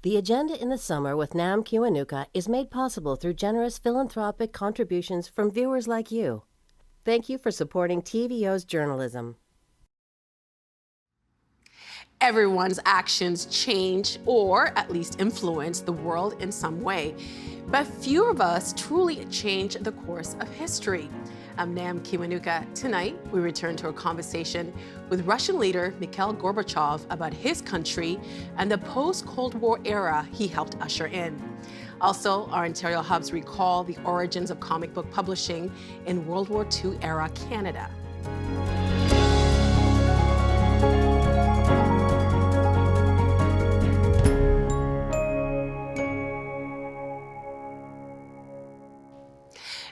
The Agenda in the Summer with Nam Kiwanuka is made possible through generous philanthropic contributions from viewers like you. Thank you for supporting TVO's journalism. Everyone's actions change or at least influence the world in some way, but few of us truly change the course of history. I'm Nam Kiwanuka. Tonight, we return to a conversation with Russian leader Mikhail Gorbachev about his country and the post-Cold War era he helped usher in. Also, our Ontario Hubs recall the origins of comic book publishing in World War II era Canada.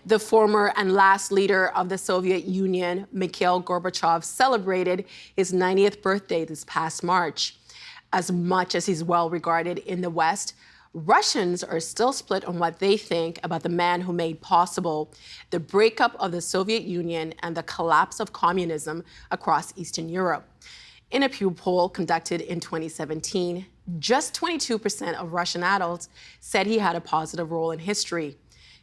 The former and last leader of the Soviet Union, Mikhail Gorbachev, celebrated his 90th birthday this past March. As much as he's well regarded in the West, Russians are still split on what they think about the man who made possible the breakup of the Soviet Union and the collapse of communism across Eastern Europe. In a Pew poll conducted in 2017, just 22% of Russian adults said he had a positive role in history.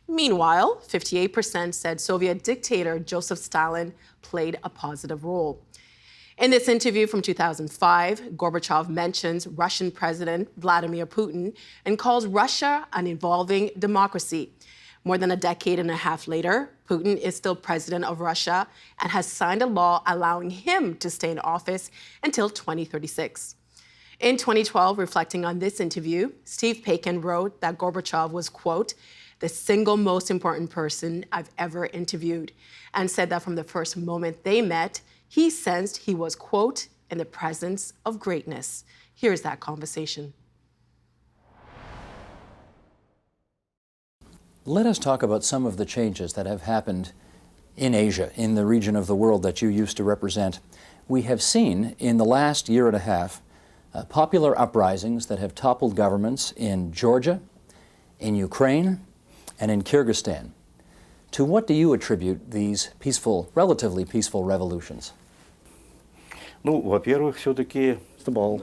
Meanwhile, 58% said Soviet dictator Joseph Stalin played a positive role. In this interview from 2005, Gorbachev mentions Russian President Vladimir Putin and calls Russia an evolving democracy. More than a decade and a half later, Putin is still president of Russia and has signed a law allowing him to stay in office until 2036. In 2012, reflecting on this interview, Steve Paikin wrote that Gorbachev was, quote, the single most important person I've ever interviewed, and said that from the first moment they met, he sensed he was, quote, in the presence of greatness. Here's that conversation. Let us talk about some of the changes that have happened in Asia, in the region of the world that you used to represent. We have seen in the last year and a half popular uprisings that have toppled governments in Georgia, in Ukraine, and in Kyrgyzstan. To what do you attribute these peaceful, relatively peaceful revolutions? First of all,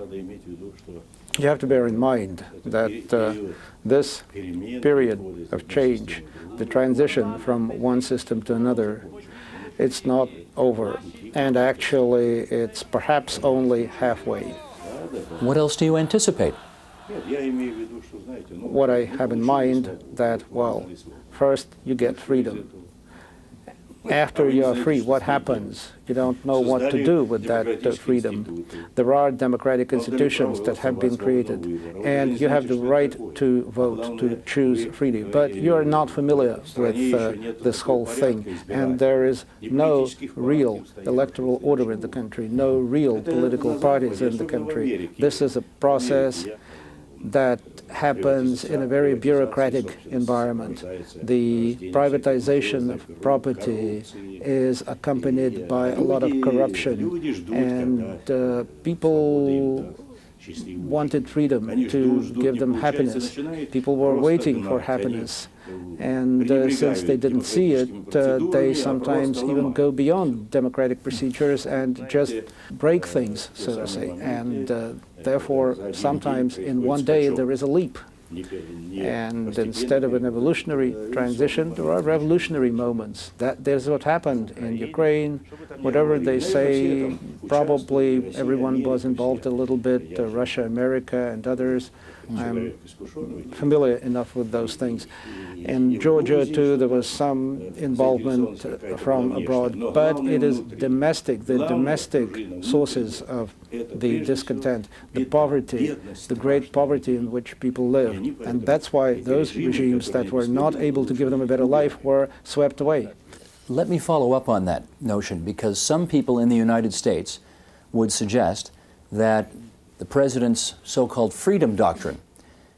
you have to bear in mind that this period of change, the transition from one system to another, it's not over. And actually, it's perhaps only halfway. What else do you anticipate? What I have in mind that, well, first you get freedom. After you are free, what happens? You don't know what to do with that freedom. There are democratic institutions that have been created, and you have the right to vote, to choose freely. But you are not familiar with this whole thing, and there is no real electoral order in the country, no real political parties in the country. This is a process that happens in a very bureaucratic environment. The privatization of property is accompanied by a lot of corruption, and people wanted freedom to give them happiness. People were waiting for happiness, and since they didn't see it, they sometimes even go beyond democratic procedures and just break things, so to say. And therefore, sometimes in one day there is a leap. And instead of an evolutionary transition, there are revolutionary moments. There's what happened in Ukraine. Whatever they say, probably everyone was involved a little bit, Russia, America, and others. I'm familiar enough with those things. In Georgia, too, there was some involvement from abroad, but it is domestic, the domestic sources of the discontent, the poverty, the great poverty in which people live. And that's why those regimes that were not able to give them a better life were swept away. Let me follow up on that notion, because some people in the United States would suggest that the president's so-called freedom doctrine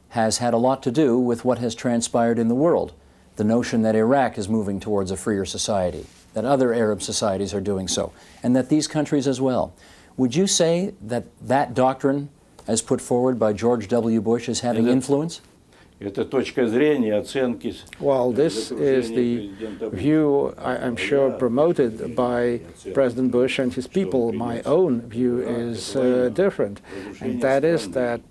has had a lot to do with what has transpired in the world. The notion that Iraq is moving towards a freer society, that other Arab societies are doing so, and that these countries as well. Would you say that that doctrine, as put forward by George W. Bush, is having influence? Well, this is the view, I'm sure, promoted by President Bush and his people. My own view is different, and that is that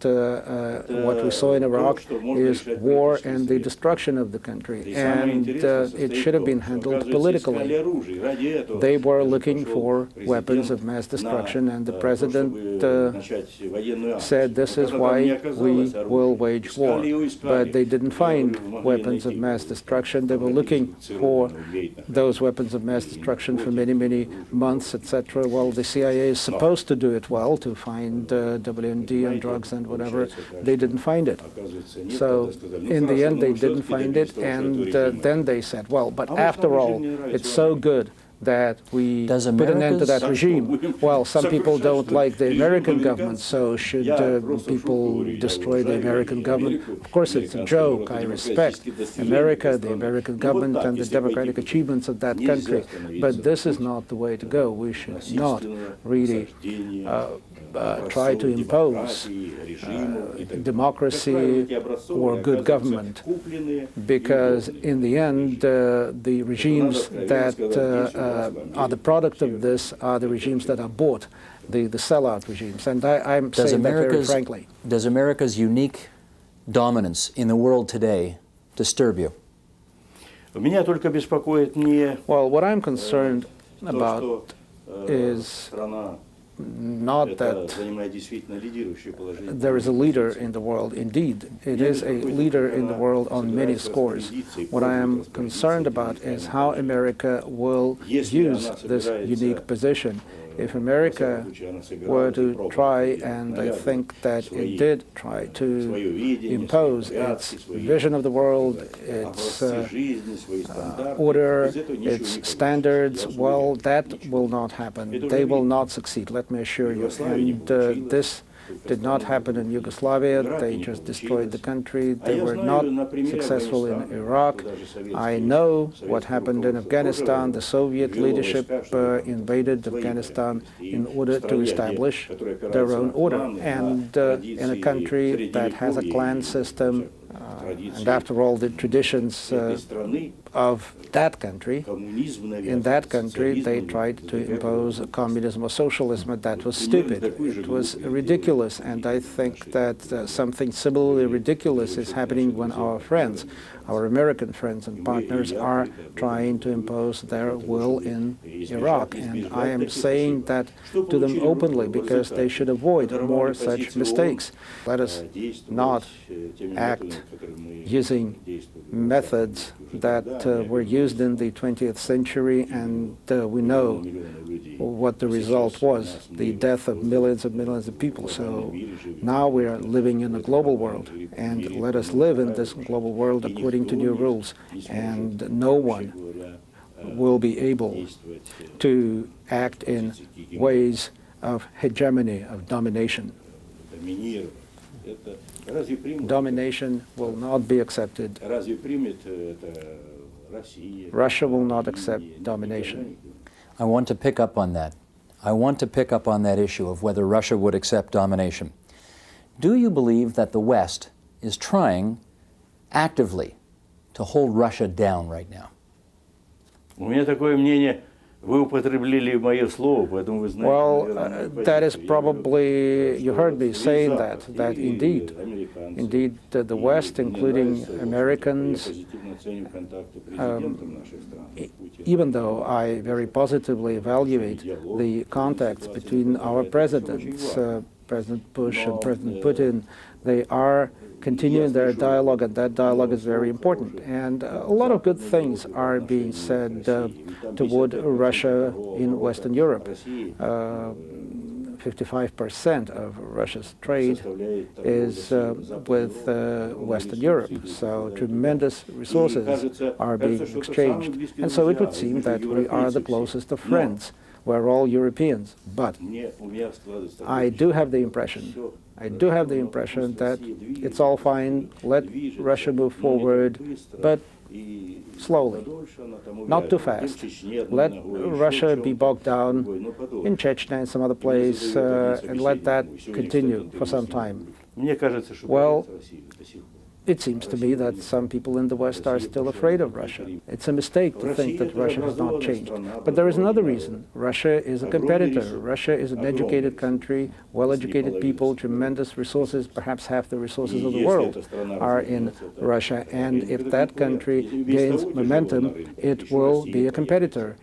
what we saw in Iraq is war and the destruction of the country, and it should have been handled politically. They were looking for weapons of mass destruction, and the president said this is why we will wage war. But they didn't find weapons of mass destruction. They were looking for those weapons of mass destruction for many, many months, etc. Well, the CIA is supposed to do it well, to find WMD and drugs and whatever. They didn't find it. So in the end, they didn't find it, and then they said, well, but after all, it's so good that we put an end to that regime. Well, some people don't like the American government, so should people destroy the American government? Of course, it's a joke. I respect America, the American government, and the democratic achievements of that country. But this is not the way to go. We should not really try to impose democracy or good government, because in the end, the regimes that are the product of this are the regimes that are bought, the sellout regimes. And I'm saying that very frankly. Does America's unique dominance in the world today disturb you? Well, what I'm concerned about is not that there is a leader in the world. Indeed, it is a leader in the world on many scores. What I am concerned about is how America will use this unique position. If America were to try, and I think that it did try to impose its vision of the world, its order, its standards, well, that will not happen. They will not succeed, let me assure you. And this did not happen in Yugoslavia. They just destroyed the country. They were not successful in Iraq. I know what happened in Afghanistan. The Soviet leadership invaded Afghanistan in order to establish their own order. And in a country that has a clan system, and after all, the traditions of that country, in that country, they tried to impose communism or socialism, and that was stupid. It was ridiculous, and I think that something similarly ridiculous is happening when our friends, our American friends and partners, are trying to impose their will in Iraq. And I am saying that to them openly, because they should avoid more such mistakes. Let us not act using methods that were used in the 20th century, and we know what the result was, the death of millions and millions of people. So now we are living in a global world, and let us live in this global world according to new rules, and no one will be able to act in ways of hegemony, of domination. Domination will not be accepted. Russia will not accept domination. I want to pick up on that. I want to pick up on that issue of whether Russia would accept domination. Do you believe that the West is trying actively to hold Russia down right now? Well, that is probably, you heard me saying that indeed the West, including Americans, even though I very positively evaluate the contacts between our presidents, President Bush and President Putin, they are continuing their dialogue, and that dialogue is very important. And a lot of good things are being said toward Russia in Western Europe. 55% of Russia's trade is with Western Europe, so tremendous resources are being exchanged. And so it would seem that we are the closest of friends. We're all Europeans, but I do have the impression that it's all fine, let Russia move forward, but slowly, not too fast. Let Russia be bogged down in Chechnya and some other place, and let that continue for some time. Well, It seems to me that some people in the West are still afraid of Russia. It's a mistake to think that Russia has not changed. But there is another reason. Russia is a competitor. Russia is an educated country, well-educated people, tremendous resources, perhaps half the resources of the world are in Russia. And if that country gains momentum, it will be a competitor.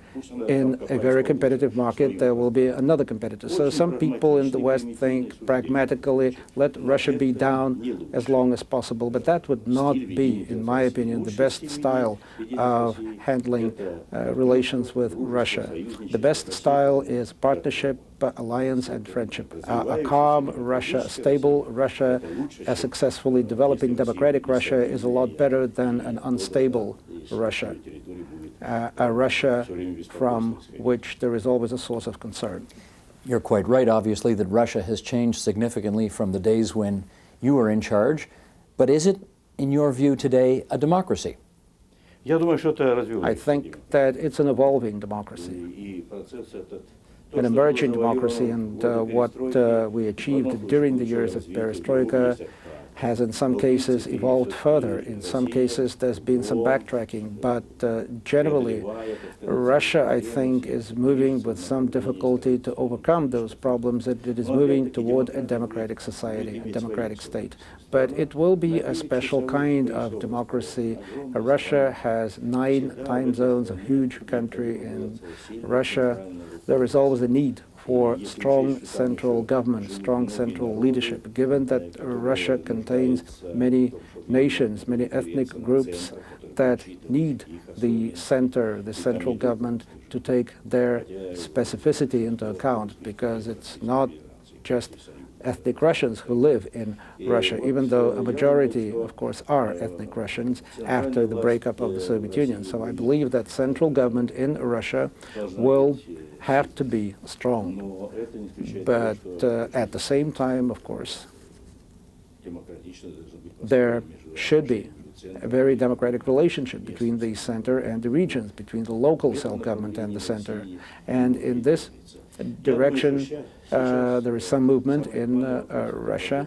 In a very competitive market, there will be another competitor. So some people in the West think pragmatically, let Russia be down as long as possible. But that would not be, in my opinion, the best style of handling relations with Russia. The best style is partnership, alliance, and friendship. A calm Russia, a stable Russia, a successfully developing democratic Russia is a lot better than an unstable Russia. A Russia from which there is always a source of concern. You're quite right, obviously, that Russia has changed significantly from the days when you were in charge. But is it, in your view today, a democracy? I think that it's an evolving democracy, an emerging democracy, and what we achieved during the years of perestroika has in some cases evolved further. In some cases there's been some backtracking, but generally Russia, I think, is moving with some difficulty to overcome those problems, and it is moving toward a democratic society, a democratic state. But it will be a special kind of democracy. Russia has 9 time zones, a huge country. In Russia there is always a need for strong central government, strong central leadership. Given that Russia contains many nations, many ethnic groups that need the central government to take their specificity into account, because it's not just ethnic Russians who live in Russia, even though a majority, of course, are ethnic Russians after the breakup of the Soviet Union. So I believe that central government in Russia will have to be strong. But at the same time, of course, there should be a very democratic relationship between the center and the regions, between the local self-government and the center. And in this direction, there is some movement in Russia.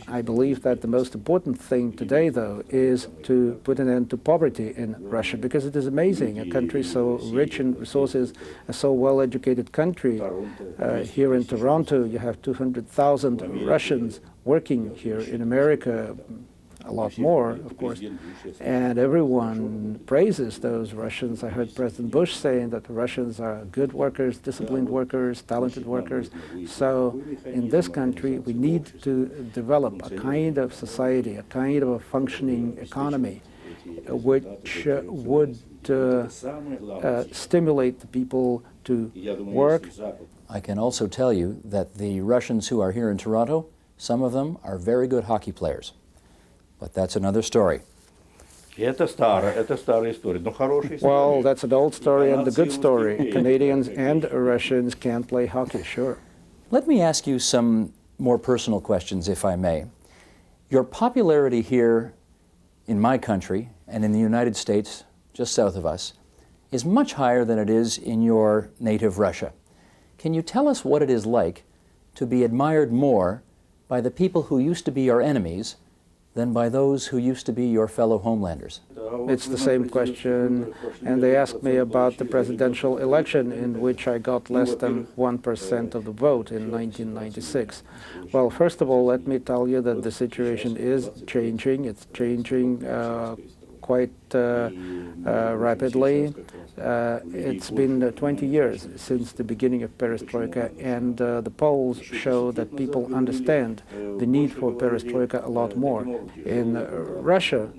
I believe that the most important thing today, though, is to put an end to poverty in Russia, because it is amazing. A country so rich in resources, a so well-educated country. Here in Toronto, you have 200,000 Russians working here. In America, a lot more, of course, and everyone praises those Russians. I heard President Bush saying that the Russians are good workers, disciplined workers, talented workers. So in this country, we need to develop a kind of society, a kind of a functioning economy, which would stimulate the people to work. I can also tell you that the Russians who are here in Toronto, some of them are very good hockey players. But that's another story. Well, that's an old story and a good story. Canadians and Russians can play hockey, sure. Let me ask you some more personal questions, if I may. Your popularity here in my country and in the United States, just south of us, is much higher than it is in your native Russia. Can you tell us what it is like to be admired more by the people who used to be your enemies than by those who used to be your fellow homelanders? It's the same question, and they asked me about the presidential election in which I got less than 1% of the vote in 1996. Well, first of all, let me tell you that the situation is changing. It's changing quite rapidly. It's been 20 years since the beginning of perestroika, and the polls show that people understand the need for perestroika a lot more. In Russia,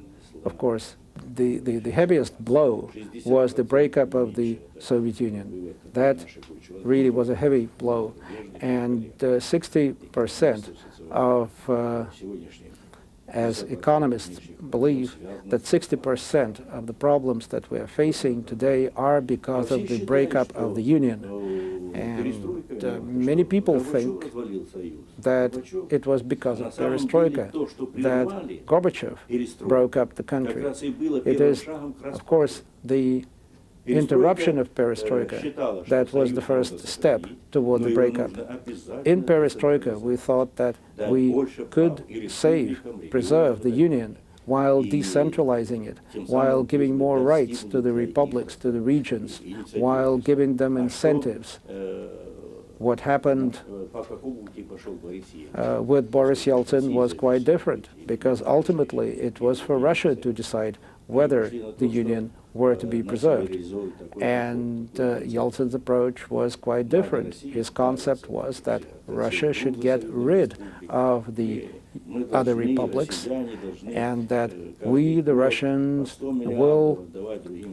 of course, the heaviest blow was the breakup of the Soviet Union. That really was a heavy blow, and 60% of as economists believe that 60% of the problems that we are facing today are because of the breakup of the Union. And many people think that it was because of perestroika that Gorbachev broke up the country. It is, of course, the interruption of perestroika that was the first step toward the breakup. In perestroika, we thought that we could preserve the Union while decentralizing it, while giving more rights to the republics, to the regions, while giving them incentives. What happened with Boris Yeltsin was quite different, because ultimately it was for Russia to decide whether the Union were to be preserved. And Yeltsin's approach was quite different. His concept was that Russia should get rid of the other republics, and that we, the Russians, will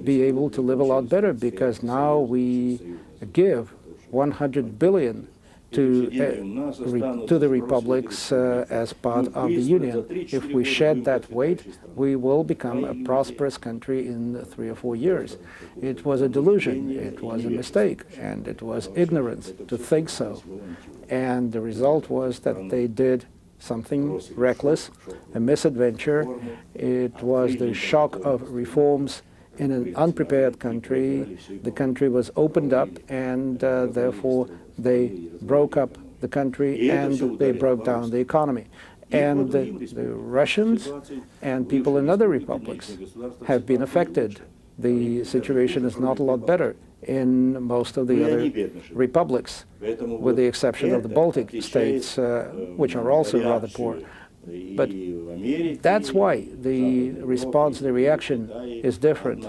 be able to live a lot better, because now we give 100 billion to the republics as part of the Union. If we shed that weight, we will become a prosperous country in 3 or 4 years. It was a delusion, it was a mistake, and it was ignorance to think so. And the result was that they did something reckless, a misadventure. It was the shock of reforms in an unprepared country. The country was opened up, and therefore they broke up the country and they broke down the economy. And the Russians and people in other republics have been affected. The situation is not a lot better in most of the other republics, with the exception of the Baltic states, which are also rather poor. But that's why the response, the reaction is different.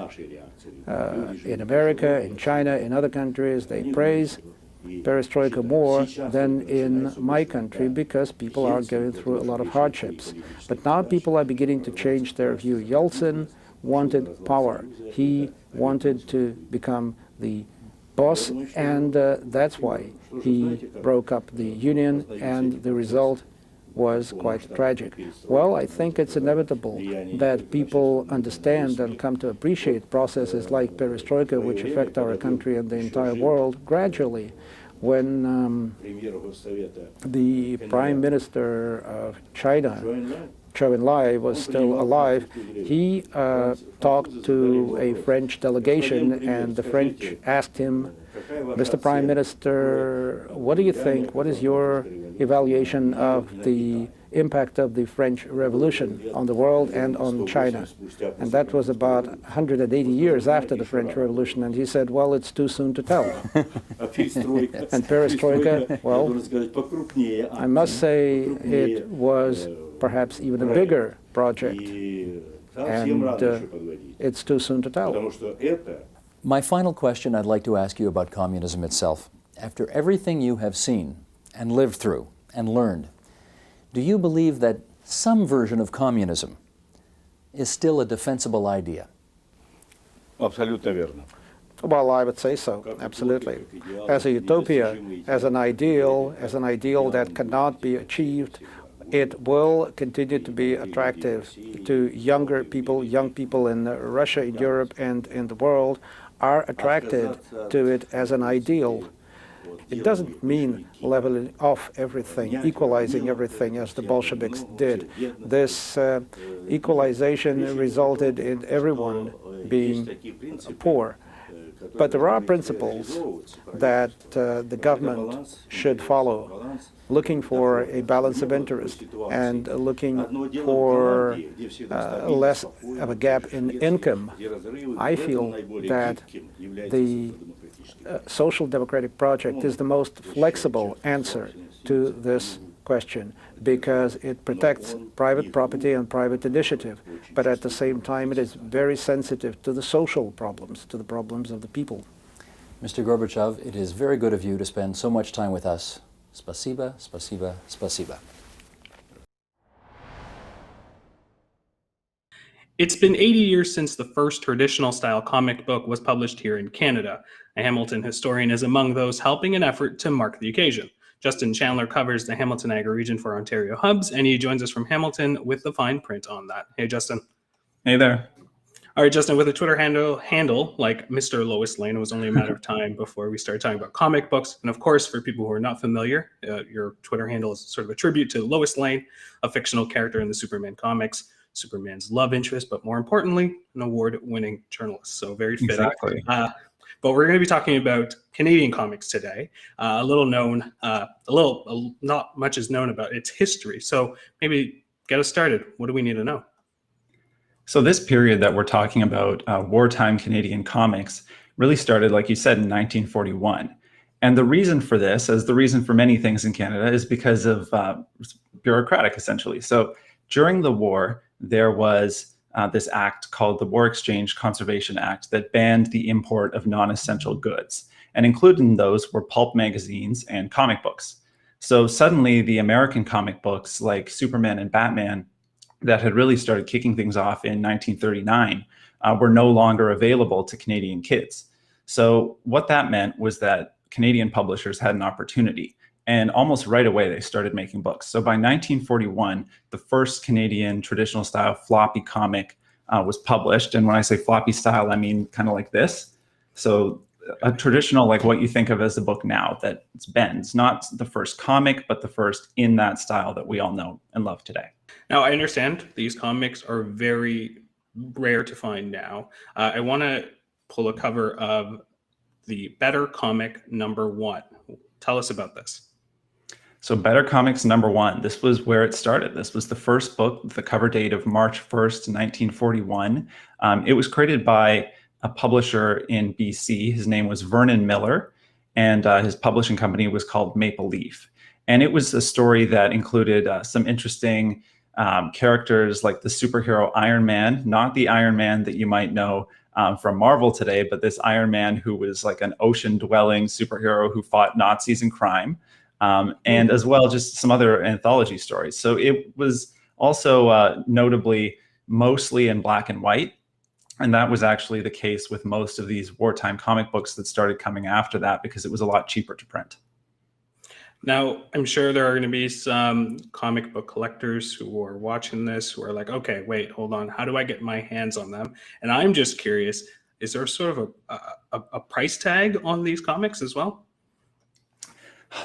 In America, in China, in other countries, they praise perestroika more than in my country, because people are going through a lot of hardships. But now people are beginning to change their view. Yeltsin wanted power. He wanted to become the boss, and that's why he broke up the Union, and the result was quite tragic. Well, I think it's inevitable that people understand and come to appreciate processes like perestroika, which affect our country and the entire world, gradually. When the Prime Minister of China, Zhou Enlai, was still alive, he talked to a French delegation, and the French asked him, "Mr. Prime Minister, what do you think? What is your evaluation of the impact of the French Revolution on the world and on China?" And that was about 180 years after the French Revolution, and he said, "Well, it's too soon to tell." And perestroika, well, I must say it was perhaps even a bigger project, and it's too soon to tell. My final question I'd like to ask you about communism itself. After everything you have seen and lived through and learned, do you believe that some version of communism is still a defensible idea? Абсолютно верно. Well, I would say so, absolutely. As a utopia, as an ideal that cannot be achieved, it will continue to be attractive to younger people. Young people in Russia, in Europe, and in the world are attracted to it as an ideal. It doesn't mean leveling off everything, equalizing everything as the Bolsheviks did. This equalization resulted in everyone being poor. But there are principles that the government should follow, looking for a balance of interest and looking for less of a gap in income. I feel that the social democratic project is the most flexible answer to this question, because it protects private property and private initiative, but at the same time it is very sensitive to the social problems, to the problems of the people. Mr. Gorbachev, it is very good of you to spend so much time with us. Spasiba, spasiba, spasiba. It's been 80 years since the first traditional-style comic book was published here in Canada. A Hamilton historian is among those helping an effort to mark the occasion. Justin Chandler covers the Hamilton-Niagara region for Ontario Hubs, and he joins us from Hamilton with the fine print on that. Hey, Justin. Hey there. All right, Justin, with a Twitter handle like Mr. Lois Lane, it was only a matter of time before we started talking about comic books. And of course, for people who are not familiar, your Twitter handle is sort of a tribute to Lois Lane, a fictional character in the Superman comics, Superman's love interest, but more importantly, an award-winning journalist. So very fitting. Exactly. But we're going to be talking about Canadian comics today. Not much is known about its history. So maybe get us started. What do we need to know? So this period that we're talking about, wartime Canadian comics, really started, like you said, in 1941. And the reason for this, as the reason for many things in Canada, is because of bureaucratic, essentially. So during the war, there was this act called the War Exchange Conservation Act that banned the import of non-essential goods. And included in those were pulp magazines and comic books. So suddenly the American comic books like Superman and Batman that had really started kicking things off in 1939 were no longer available to Canadian kids. So what that meant was that Canadian publishers had an opportunity. And almost right away, they started making books. So by 1941, the first Canadian traditional style floppy comic was published. And when I say floppy style, I mean kind of like this. So a traditional, like what you think of as a book now, that it's bends, not the first comic, but the first in that style that we all know and love today. Now, I understand these comics are very rare to find now. I want to pull a cover of the Better Comic #1. Tell us about this. So Better Comics #1, this was where it started. This was the first book with the cover date of March 1st, 1941. It was created by a publisher in BC. His name was Vernon Miller, and his publishing company was called Maple Leaf. And it was a story that included some interesting characters like the superhero Iron Man, not the Iron Man that you might know from Marvel today, but this Iron Man who was like an ocean-dwelling superhero who fought Nazis and crime, and as well just some other anthology stories. So it was also notably mostly in black and white, and that was actually the case with most of these wartime comic books that started coming after that because it was a lot cheaper to print. Now, I'm sure there are going to be some comic book collectors who are watching this who are like, okay, wait, hold on. How do I get my hands on them? And I'm just curious, is there sort of a price tag on these comics as well?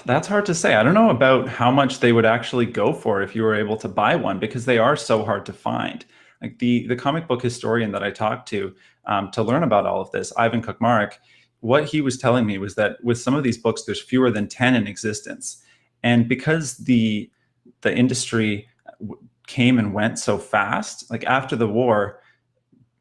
That's hard to say. I don't know about how much they would actually go for if you were able to buy one, because they are so hard to find. Like the comic book historian that I talked to learn about all of this, Ivan Kukmarek, what he was telling me was that with some of these books, there's fewer than 10 in existence. And because the industry came and went so fast, like after the war,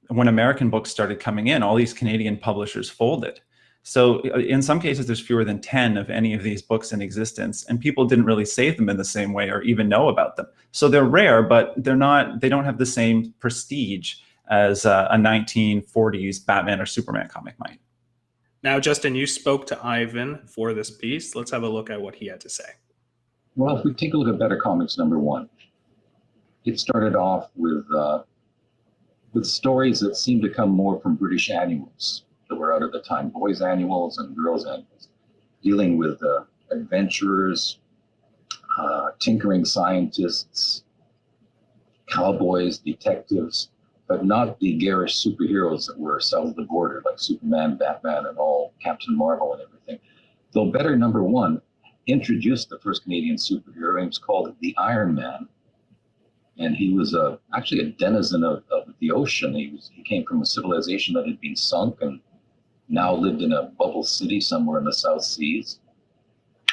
when American books started coming in, all these Canadian publishers folded. So in some cases, there's fewer than 10 of any of these books in existence, and people didn't really save them in the same way or even know about them. So they're rare, but they don't have the same prestige as a 1940s Batman or Superman comic might. Now, Justin, you spoke to Ivan for this piece. Let's have a look at what he had to say. Well, if we take a look at Better Comics #1, it started off with stories that seemed to come more from British annuals that were out at the time, boys' annuals and girls' annuals, dealing with adventurers, tinkering scientists, cowboys, detectives, but not the garish superheroes that were south of the border, like Superman, Batman, and all Captain Marvel and everything. Though Better #1 introduced the first Canadian superhero. He was called the Iron Man, and he was actually a denizen of the ocean. He came from a civilization that had been sunk and now lived in a bubble city somewhere in the South Seas.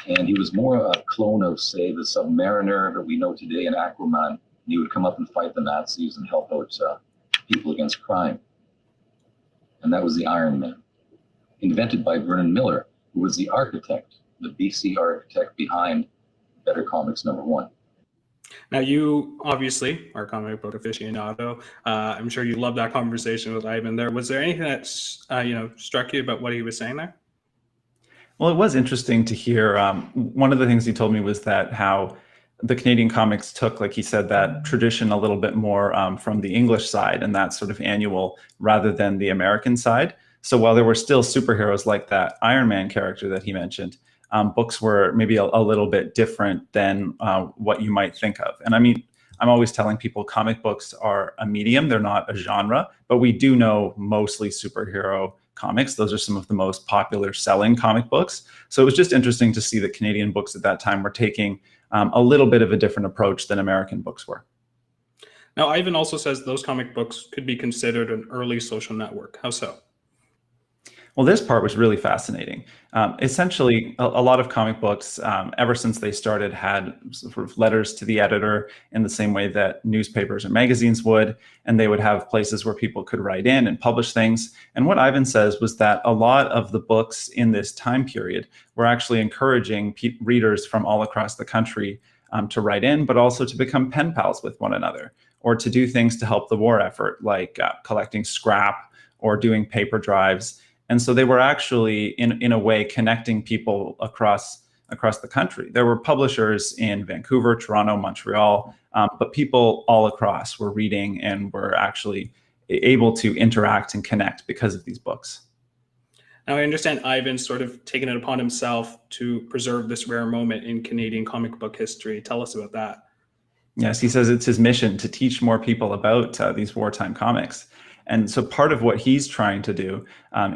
And he was more a clone of, say, the Submariner that we know today in Aquaman. He would come up and fight the Nazis and help out people against crime. And that was the Iron Man, invented by Vernon Miller, who was the architect, the BC architect behind Better Comics #1. Now, you obviously are a comic book aficionado. I'm sure you loved that conversation with Ivan there. Was there anything that struck you about what he was saying there? Well, it was interesting to hear. One of the things he told me was that how the Canadian comics took, like he said, that tradition a little bit more from the English side and that sort of annual rather than the American side. So while there were still superheroes like that Iron Man character that he mentioned, books were maybe a little bit different than what you might think of. And I mean, I'm always telling people comic books are a medium, they're not a genre, but we do know mostly superhero comics. Those are some of the most popular selling comic books. So it was just interesting to see that Canadian books at that time were taking a little bit of a different approach than American books were. Now, Ivan also says those comic books could be considered an early social network. How so? Well, this part was really fascinating. Essentially, a lot of comic books, ever since they started, had sort of letters to the editor in the same way that newspapers or magazines would, and they would have places where people could write in and publish things. And what Ivan says was that a lot of the books in this time period were actually encouraging readers from all across the country to write in, but also to become pen pals with one another, or to do things to help the war effort, like collecting scrap or doing paper drives. And so they were actually, in a way, connecting people across the country. There were publishers in Vancouver, Toronto, Montreal, but people all across were reading and were actually able to interact and connect because of these books. Now, I understand Ivan's sort of taken it upon himself to preserve this rare moment in Canadian comic book history. Tell us about that. Yes, he says it's his mission to teach more people about these wartime comics. And so part of what he's trying to do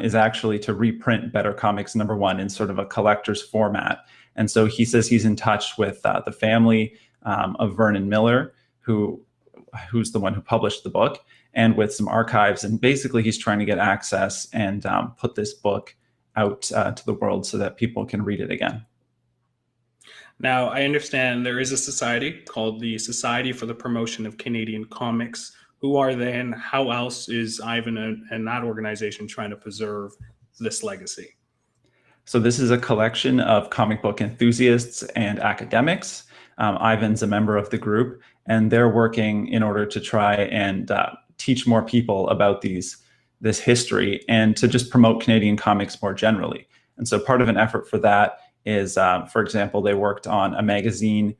is actually to reprint Better Comics #1 in sort of a collector's format. And so he says he's in touch with the family of Vernon Miller, who's the one who published the book, and with some archives. And basically he's trying to get access and put this book out to the world so that people can read it again. Now, I understand there is a society called the Society for the Promotion of Canadian Comics. Who are they, and how else is Ivan and that organization trying to preserve this legacy? So this is a collection of comic book enthusiasts and academics. Ivan's a member of the group, and they're working in order to try and teach more people about this history and to just promote Canadian comics more generally. And so part of an effort for that is, for example, they worked on a magazine,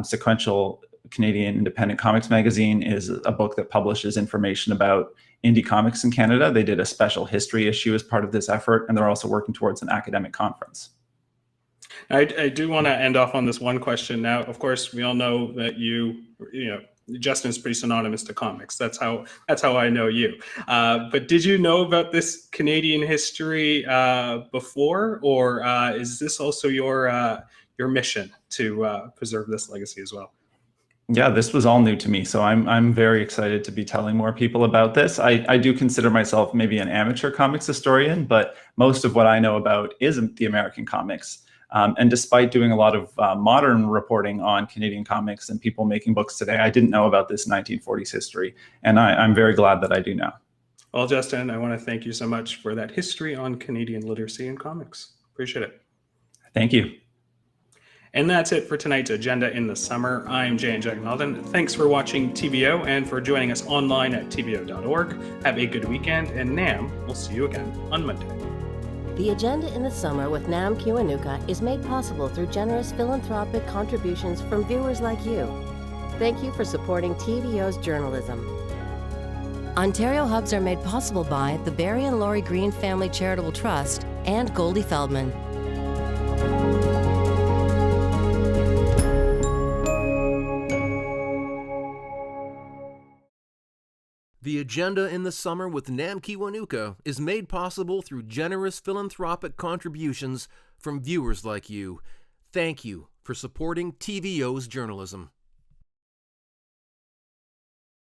Sequential Canadian Independent Comics Magazine is a book that publishes information about indie comics in Canada. They did a special history issue as part of this effort, and they're also working towards an academic conference. I do want to end off on this one question. Now, of course, we all know that Justin is pretty synonymous to comics. That's how I know you. But did you know about this Canadian history before, or is this also your mission to preserve this legacy as well? Yeah, this was all new to me, so I'm very excited to be telling more people about this. I do consider myself maybe an amateur comics historian, but most of what I know about isn't the American comics. And despite doing a lot of modern reporting on Canadian comics and people making books today, I didn't know about this 1940s history, and I'm very glad that I do now. Well, Justin, I want to thank you so much for that history on Canadian literacy and comics. Appreciate it. Thank you. And that's it for tonight's Agenda in the Summer. I'm Jay Jaganathan. Thanks for watching TVO and for joining us online at tvo.org. Have a good weekend, and NAM will see you again on Monday. The Agenda in the Summer with Nam Kiwanuka is made possible through generous philanthropic contributions from viewers like you. Thank you for supporting TVO's journalism. Ontario Hubs are made possible by the Barry and Laurie Green Family Charitable Trust and Goldie Feldman. The Agenda in the Summer with Nam Kiwanuka is made possible through generous philanthropic contributions from viewers like you. Thank you for supporting TVO's journalism.